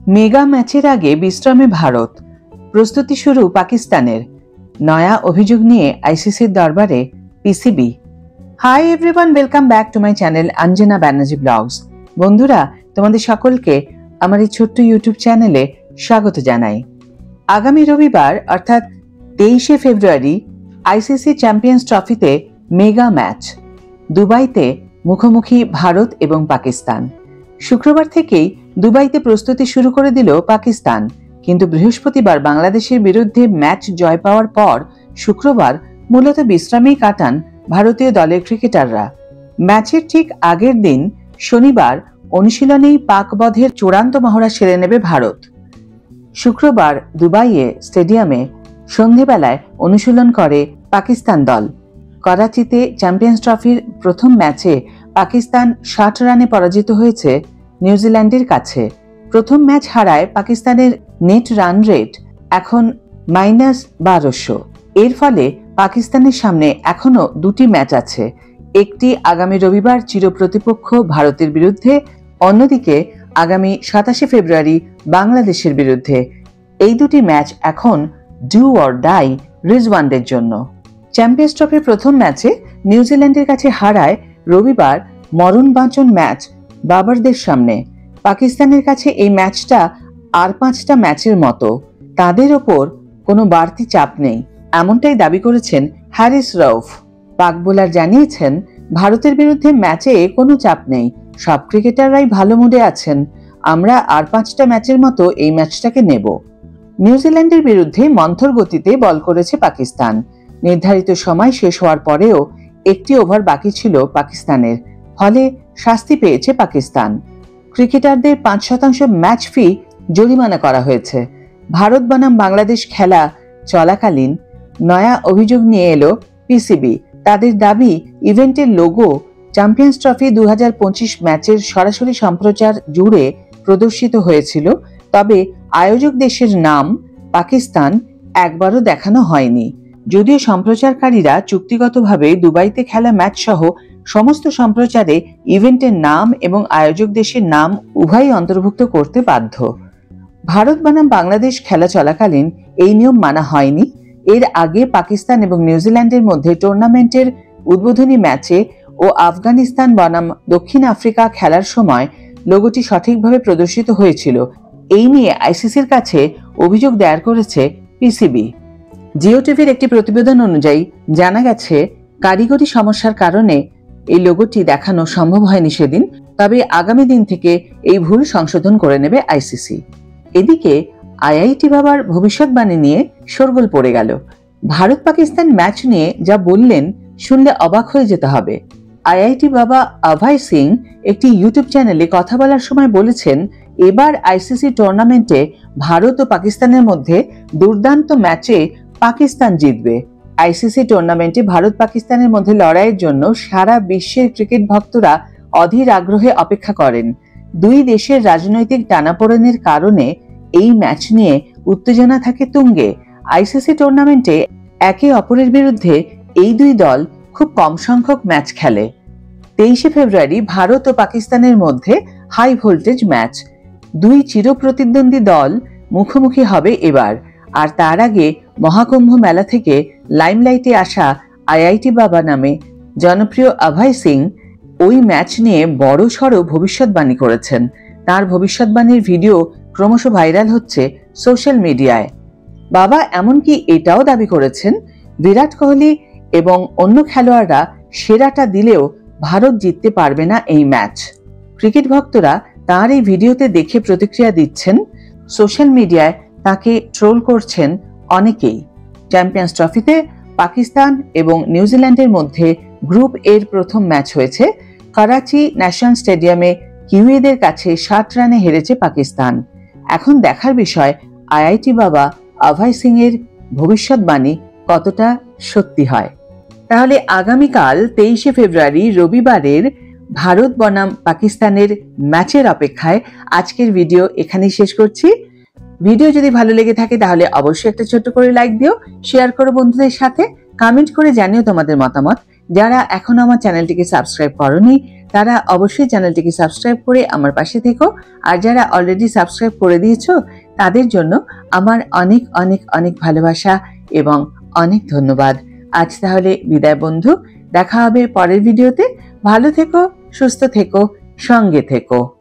Mega ম্যাচের আগে বিশ্রামে ভারত, প্রস্তুতি শুরু পাকিস্তানের, নয়া অভিযোগ নিয়ে আইসিসির দরবারে PCB. Hi everyone, welcome back to my channel Anjana Banerjee blogs. বন্ধুরা, তোমাদের সকলকে আমার এই ছোট্ট ইউটিউব চ্যানেলে স্বাগত জানাই। আগামী রবিবার অর্থাৎ 23শে ফেব্রুয়ারি আইসিসি চ্যাম্পিয়ন্স ট্রফিতে মেগা ম্যাচ। দুবাইতে মুখোমুখি ভারত এবং পাকিস্তান। শুক্রবার থেকেই দুবাইতে প্রস্তুতি শুরু করে দিল পাকিস্তান, কিন্তু বৃহস্পতিবার বাংলাদেশের বিরুদ্ধে ম্যাচ জয় পাওয়ার পর শুক্রবার মূলত বিশ্রামেই কাটান ভারতীয় দলের ক্রিকেটাররা। ম্যাচের ঠিক আগের দিন শনিবার অনুশীলনেই পাক বধের চূড়ান্ত মহড়া সেরে নেবে ভারত। শুক্রবার দুবাইয়ে স্টেডিয়ামে সন্ধেবেলায় অনুশীলন করে পাকিস্তান দল। করাচিতে চ্যাম্পিয়ন্স ট্রফির প্রথম ম্যাচে পাকিস্তান 60 রানে পরাজিত হয়েছে নিউজিল্যান্ডের কাছে। প্রথম ম্যাচ হারায় পাকিস্তানের নেট রান রেট এখন -1200। এর ফলে পাকিস্তানের সামনে এখনো দুটি ম্যাচ আছে, একটি আগামী রবিবার চিরপ্রতিপক্ষ ভারতের বিরুদ্ধে, অন্যদিকে আগামী 27শে ফেব্রুয়ারি বাংলাদেশের বিরুদ্ধে। এই দুটি ম্যাচ এখন ডু অর ডাই রিজওয়ানদের জন্য। চ্যাম্পিয়ন্স ট্রফির প্রথম ম্যাচে নিউজিল্যান্ডের কাছে হারায় রবিবার মরণ বাঁচন ম্যাচ বাবরদের সামনে। পাকিস্তানের কাছে এই ম্যাচটা আর 5টা ম্যাচের মতো, তাদের ওপর কোনো বাড়তি চাপ নেই, এমনটাই দাবি করেছেন হ্যারিস রউফ। পাক বোলার জানিয়েছেন, ভারতের বিরুদ্ধে ম্যাচে কোনো চাপ নেই, সব ক্রিকেটাররাই ভালো মুডে আছেন, আমরা আর 5টা ম্যাচের মতো এই ম্যাচটাকে নেব। নিউজিল্যান্ডের বিরুদ্ধে মন্থর গতিতে বল করেছে পাকিস্তান। নির্ধারিত সময় শেষ হওয়ার পরেও একটি ওভার বাকি ছিল পাকিস্তানের, ফলে শাস্তি পেয়েছে পাকিস্তান। ক্রিকেটারদের 5% ম্যাচ ফি জরিমানা করা হয়েছে। ভারত বনাম বাংলাদেশ খেলা চলাকালীন নয়া অভিযোগ নিয়ে এলো পিসিবি। তাদের দাবি, ইভেন্টের লোগো চ্যাম্পিয়ন্স ট্রফি 2025 ম্যাচের সরাসরি সম্প্রচার জুড়ে প্রদর্শিত হয়েছিল, তবে আয়োজক দেশের নাম পাকিস্তান একবারও দেখানো হয়নি। যদিও সম্প্রচারকারীরা চুক্তিগতভাবে দুবাইতে খেলা ম্যাচ সহ সমস্ত সম্প্রচারে ইভেন্টের নাম এবং আয়োজক দেশের নাম উভয়ই অন্তর্ভুক্ত করতে বাধ্য। ভারত বনাম বাংলাদেশ খেলা চলাকালীন এই নিয়ম মানা হয়নি। এর আগে পাকিস্তান এবং নিউজিল্যান্ডের মধ্যে টুর্নামেন্টের উদ্বোধনী ম্যাচে ও আফগানিস্তান বনাম দক্ষিণ আফ্রিকা খেলার সময় লোগোটি সঠিকভাবে প্রদর্শিত হয়েছিল। এই নিয়ে আইসিসির কাছে অভিযোগ দায়ের করেছে পিসিবি। জিও টিভির একটি প্রতিবেদন অনুযায়ী জানা গেছে, কারিগরি সমস্যার কারণে এই লোগোটি দেখানো সম্ভব হয়নি সেদিন, তবে আগামী দিন থেকে এই ভুল সংশোধন করে নেবে আইসিসি। এদিকে আইআইটি বাবার ভবিষ্যৎবাণী নিয়ে শোরগোল পড়ে গেল। ভারত পাকিস্তান ম্যাচ নিয়ে যা বললেন শুনলে অবাক হয়ে যেতে হবে। আইআইটি বাবা অভয় সিং একটি ইউটিউব চ্যানেলে কথা বলার সময় বলেছেন, এবার আইসিসি টুর্নামেন্টে ভারত ও পাকিস্তানের মধ্যে দুর্দান্ত ম্যাচে পাকিস্তান জিতবে। আইসিসি টুর্নামেন্টে ভারত পাকিস্তানের মধ্যে লড়াইয়ের জন্য সারা বিশ্বের ক্রিকেট ভক্তরা অধীর আগ্রহে অপেক্ষা করেন। দুই দেশের রাজনৈতিক টানাপোড়েনের কারণে এই ম্যাচ নিয়ে উত্তেজনা থাকে তুঙ্গে। আইসিসি টুর্নামেন্টে একে অপরের বিরুদ্ধে এই দুই দল খুব কম সংখ্যক ম্যাচ খেলে। 23শে ফেব্রুয়ারি ভারত ও পাকিস্তানের মধ্যে হাই ভোল্টেজ ম্যাচ। দুই চিরপ্রতিদ্বন্দ্বী দল মুখোমুখি হবে এবার। আর তার আগে মহাকুম্ভ মেলা থেকে লাইমলাইটে আসা আইআইটি বাবা নামে জনপ্রিয় অভয় সিং ওই ম্যাচ নিয়ে বড় সড়ো ভবিষ্যৎবাণী করেছেন। তার ভবিষ্যৎবাণীর ভিডিও ক্রমশ ভাইরাল হচ্ছে সোশ্যাল মিডিয়ায়। বাবা এমনকি এটাও দাবি করেছেন, বিরাট কোহলি এবং অন্য খেলোয়াড়রা সেরাটা দিলেও ভারত জিততে পারবে না এই ম্যাচ। ক্রিকেট ভক্তরা তার এই ভিডিওতে দেখে প্রতিক্রিয়া দিচ্ছেন, সোশ্যাল মিডিয়ায় তাকে ট্রোল করছেন অনেকেই। চ্যাম্পিয়ন্স ট্রফিতে পাকিস্তান এবং নিউজিল্যান্ডের মধ্যে গ্রুপ এর প্রথম ম্যাচ হয়েছে। করাচি ন্যাশনাল স্টেডিয়ামে কিউইদের কাছে 60 রানে হেরেছে পাকিস্তান। এখন দেখার বিষয় আইআইটি বাবা অভয় সিং এর ভবিষ্যৎবাণী কতটা সত্যি হয়। তাহলে আগামীকাল 23শে ফেব্রুয়ারি রবিবারের ভারত বনাম পাকিস্তানের ম্যাচের অপেক্ষায় আজকের ভিডিও এখানেই শেষ করছি। ভিডিও যদি ভালো লেগে থাকে তাহলে অবশ্যই একটা ছোট্ট করে লাইক দিও, শেয়ার করো বন্ধুদের সাথে, কমেন্ট করে জানিও তোমাদের মতামত। যারা এখনো আমার চ্যানেলটিকে সাবস্ক্রাইব করোনি তারা অবশ্যই চ্যানেলটিকে সাবস্ক্রাইব করে আমার পাশে থেকো। আর যারা অলরেডি সাবস্ক্রাইব করে দিয়েছো তাদের জন্য আমার অনেক অনেক অনেক ভালোবাসা এবং অনেক ধন্যবাদ। আজ তাহলে বিদায় বন্ধু, দেখা হবে পরের ভিডিওতে। ভালো থেকো, সুস্থ থেকো, সঙ্গে থেকো।